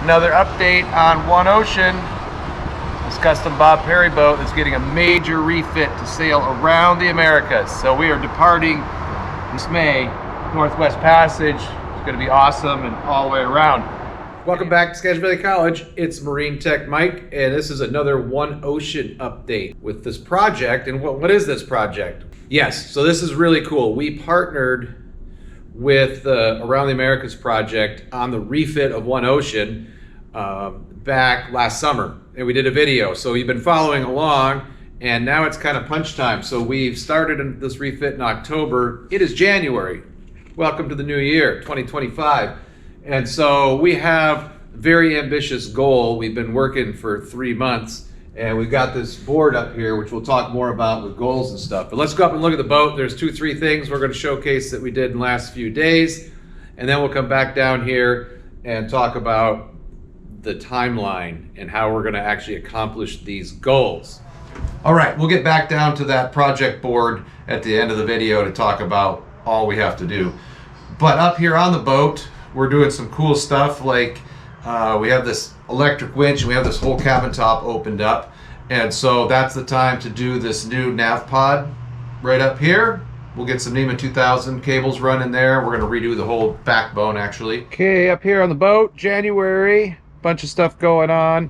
Another update on One Ocean. This custom Bob Perry boat is getting a major refit to sail around the Americas. So we are departing this May, Northwest Passage. It's going to be awesome and all the way around. Welcome back to Skagit Valley College. It's Marine Tech Mike, and this is another One Ocean update with this project. And what is this project? Yes, so this is really cool. We partnered with Around the Americas project on the refit of One Ocean back last summer, and we did a video. So you've been following along, and now it's kind of punch time. So we've started this refit in October. It is January. Welcome to the new year, 2025. And so we have a very ambitious goal. We've been working for 3 months, and we've got this board up here, which we'll talk more about with goals and stuff. But let's go up and look at the boat. There's 2-3 things we're going to showcase that we did in the last few days, and then we'll come back down here and talk about the timeline and how we're going to actually accomplish these goals. All right, we'll get back down to that project board at the end of the video to talk about all we have to do. But up here on the boat, we're doing some cool stuff, like we have this electric winch and we have this whole cabin top opened up. And so that's the time to do this new nav pod right up here. We'll get some NEMA 2000 cables running there. We're gonna redo the whole backbone actually. Okay, up here on the boat, January, bunch of stuff going on.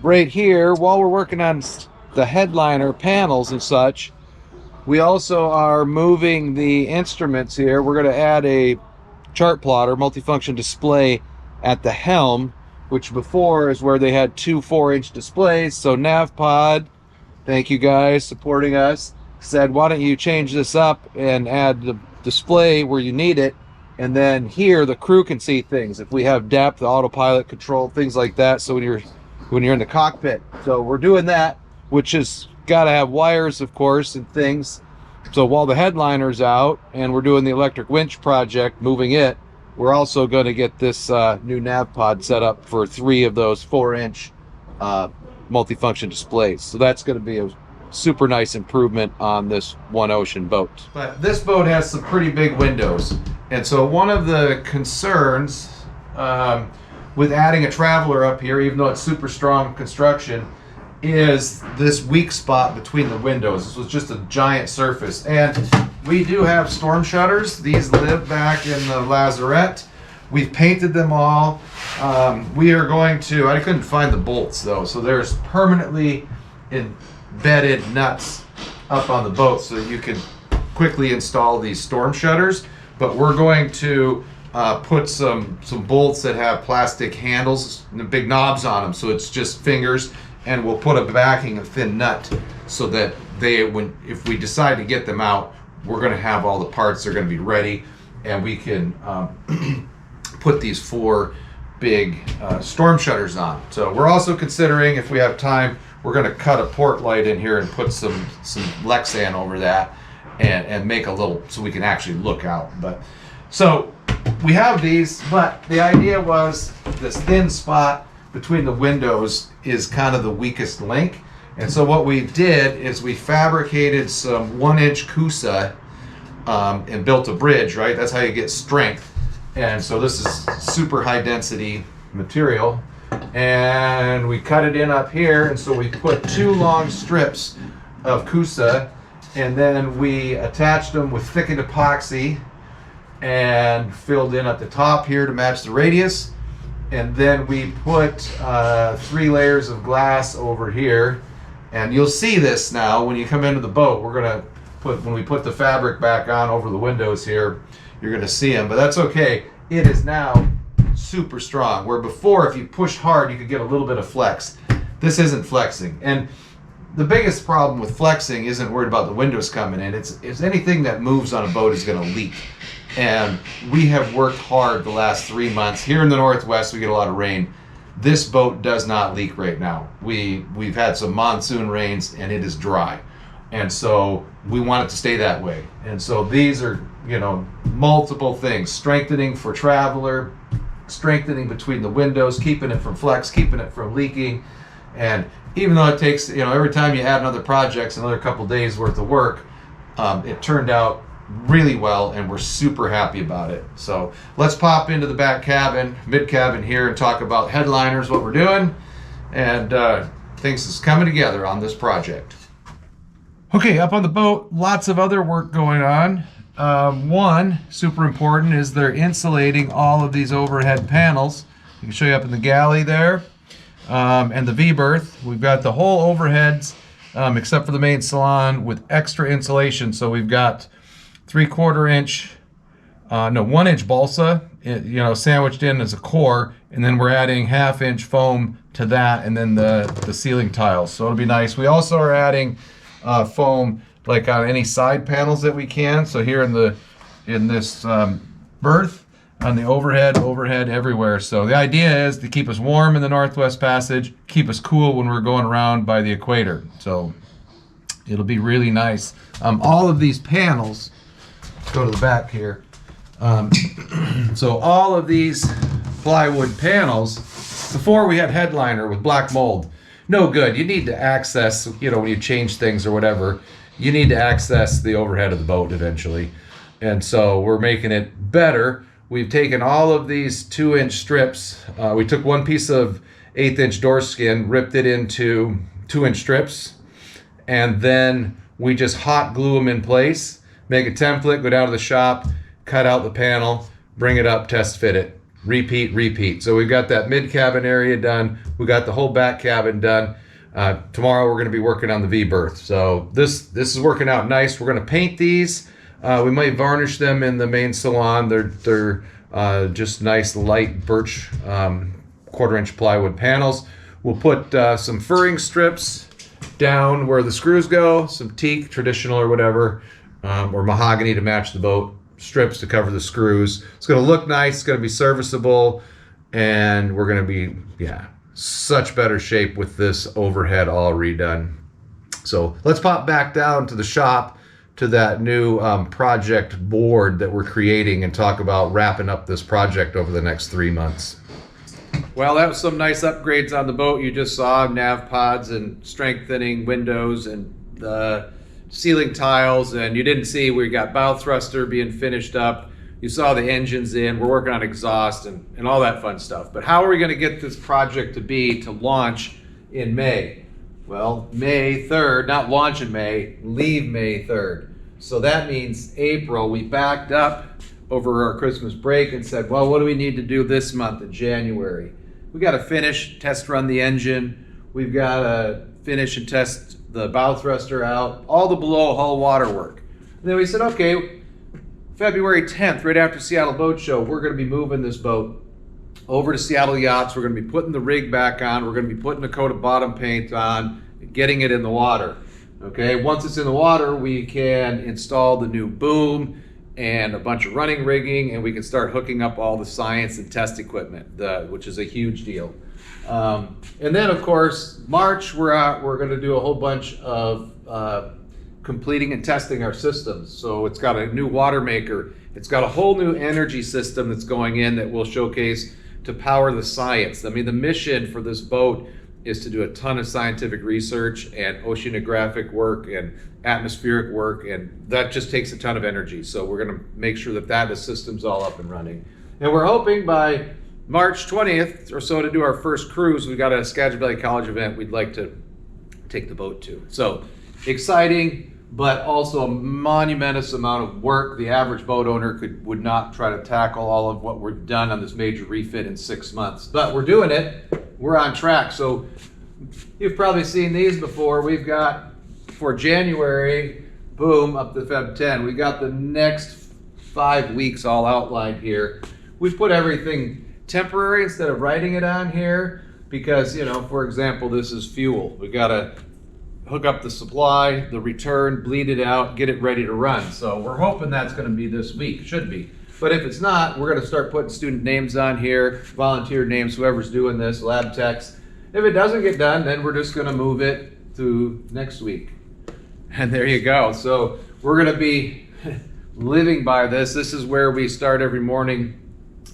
Right here, while we're working on the headliner panels and such, we also are moving the instruments here. We're going to add a chart plotter, multifunction display at the helm, which before is where they had 2 4-inch displays. So NavPod, thank you guys supporting us, said, why don't you change this up and add the display where you need it, and then here the crew can see things. If we have depth, autopilot control, things like that. So when you're in the cockpit. So we're doing that, which is got to have wires, of course, and things. So while the headliner's out and we're doing the electric winch project, moving it, we're also going to get this new nav pod set up for 3 of those 4-inch multifunction displays. So that's going to be a super nice improvement on this One Ocean boat. But this boat has some pretty big windows, and so one of the concerns with adding a traveler up here, even though it's super strong construction, is this weak spot between the windows. This was just a giant surface, and we do have storm shutters. These live back in the lazarette. We've painted them all. We are going to, I couldn't find the bolts though, so there's permanently embedded nuts up on the boat so that you can quickly install these storm shutters. But we're going to put some bolts that have plastic handles and the big knobs on them, so it's just fingers. And we'll put a backing, a thin nut, so that if we decide to get them out, we're going to have all the parts. They're going to be ready, and we can put these 4 big storm shutters on. So we're also considering, if we have time, we're going to cut a port light in here and put some Lexan over that, and make a little, so we can actually look out. But so we have these, but the idea was this thin spot between the windows is kind of the weakest link. And so what we did is we fabricated some 1-inch Cusa and built a bridge, right? That's how you get strength. And so this is super high density material, and we cut it in up here. And so we put 2 long strips of Cusa, and then we attached them with thickened epoxy and filled in at the top here to match the radius. And then we put 3 layers of glass over here, and you'll see this now when you come into the boat. We're gonna when we put the fabric back on over the windows here, you're gonna see them, but that's okay. It is now super strong, where before if you push hard you could get a little bit of flex. This isn't flexing, and the biggest problem with flexing isn't worried about the windows coming in. It's anything that moves on a boat is gonna leak. And we have worked hard the last 3 months. Here in the Northwest, we get a lot of rain. This boat does not leak right now. We've had some monsoon rains, and it is dry. And so we want it to stay that way. And so these are, multiple things. Strengthening for traveler, strengthening between the windows, keeping it from flex, keeping it from leaking. And even though it takes, every time you add another project, another couple days worth of work, it turned out really well, and we're super happy about it. So let's pop into the back cabin, mid cabin here, and talk about headliners, what we're doing, and things is coming together on this project. Okay, up on the boat, lots of other work going on. One, super important, is they're insulating all of these overhead panels. You can show you up in the galley there, and the V-berth. We've got the whole overheads, except for the main salon, with extra insulation. So we've got 1/4 inch balsa, sandwiched in as a core, and then we're adding 1/2 inch foam to that, and then the ceiling tiles. So it'll be nice. We also are adding foam like on any side panels that we can. So here in this berth, on the overhead everywhere. So the idea is to keep us warm in the Northwest Passage, keep us cool when we're going around by the equator. So it'll be really nice. All of these panels, let's go to the back here. So all of these plywood panels, before we had headliner with black mold, no good. You need to access, when you change things or whatever, you need to access the overhead of the boat eventually. And so we're making it better. We've taken all of these 2-inch strips. We took one piece of 1/8 inch door skin, ripped it into 2-inch strips, and then we just hot glue them in place, make a template, go down to the shop, cut out the panel, bring it up, test fit it, repeat. So we've got that mid cabin area done. We got the whole back cabin done. Tomorrow we're going to be working on the V-berth. So this is working out nice. We're going to paint these. We might varnish them in the main salon. They're just nice light birch 1/4 inch plywood panels. We'll put some furring strips down where the screws go, some teak, traditional or whatever, or mahogany to match the boat, strips to cover the screws. It's going to look nice. It's going to be serviceable, and we're going to be, such better shape with this overhead all redone. So let's pop back down to the shop to that new project board that we're creating and talk about wrapping up this project over the next 3 months. Well, that was some nice upgrades on the boat. You just saw nav pods and strengthening windows and the ceiling tiles, and you didn't see we got bow thruster being finished up. You saw the engines in. We're working on exhaust and all that fun stuff. But how are we going to get this project to launch in May? Well, May 3rd, not launch in May, leave May 3rd. So that means April. We backed up over our Christmas break and said, well, what do we need to do this month in January? We got to finish, test run the engine. We've got to finish and test the bow thruster out, all the below hull water work. And then we said, okay, February 10th, right after Seattle Boat Show, we're going to be moving this boat over to Seattle Yachts. We're going to be putting the rig back on. We're going to be putting a coat of bottom paint on, getting it in the water. Okay, once it's in the water, we can install the new boom and a bunch of running rigging, and we can start hooking up all the science and test equipment, which is a huge deal. And then, of course, March, we're going to do a whole bunch of completing and testing our systems. So it's got a new water maker. It's got a whole new energy system that's going in that we'll showcase to power the science. I mean, the mission for this boat is to do a ton of scientific research and oceanographic work and atmospheric work, and that just takes a ton of energy. So we're going to make sure that the system's all up and running. And we're hoping by March 20th or so to do our first cruise. We've got a Skagit Valley College event we'd like to take the boat to. So exciting, but also a monumentous amount of work. The average boat owner would not try to tackle all of what we've done on this major refit in 6 months. But we're doing it. We're on track. So you've probably seen these before. We've got, for January, boom, up to Feb 10, we got the next 5 weeks all outlined here. We've put everything temporary instead of writing it on here because, for example, this is fuel. We got to hook up the supply, the return, bleed it out, get it ready to run. So we're hoping that's going to be this week, should be. But if it's not, we're going to start putting student names on here, volunteer names, whoever's doing this, lab techs. If it doesn't get done, then we're just going to move it to next week. And there you go. So we're going to be living by this. This is where we start every morning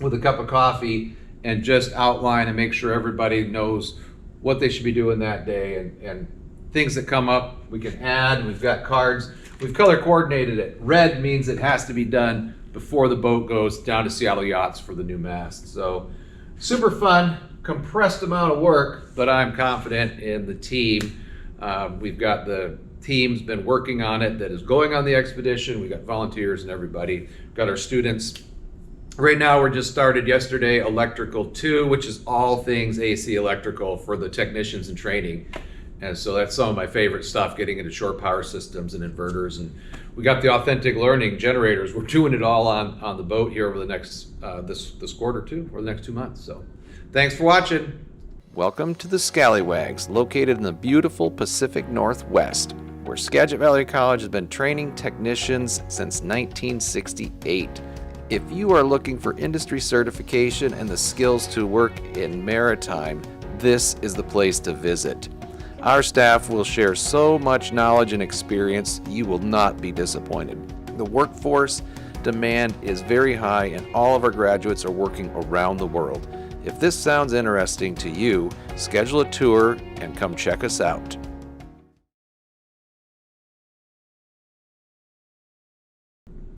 with a cup of coffee and just outline and make sure everybody knows what they should be doing that day and things that come up we can add. We've got cards. we've color coordinated it. Red means it has to be done before the boat goes down to Seattle Yachts for the new mast. So super fun, compressed amount of work, but I'm confident in the team. We've got the team's been working on it that is going on the expedition. We got volunteers and everybody. Got our students. Right now we're just started yesterday electrical 2, which is all things AC electrical for the technicians in training. And so that's some of my favorite stuff, getting into shore power systems and inverters. And we got the authentic learning generators. We're doing it all on the boat here over the next this quarter too, or the next 2 months. So thanks for watching. Welcome to the Scallywags, located in the beautiful Pacific Northwest, where Skagit Valley College has been training technicians since 1968. If you are looking for industry certification and the skills to work in maritime, this is the place to visit. Our staff will share so much knowledge and experience, you will not be disappointed. The workforce demand is very high and all of our graduates are working around the world. If this sounds interesting to you, schedule a tour and come check us out.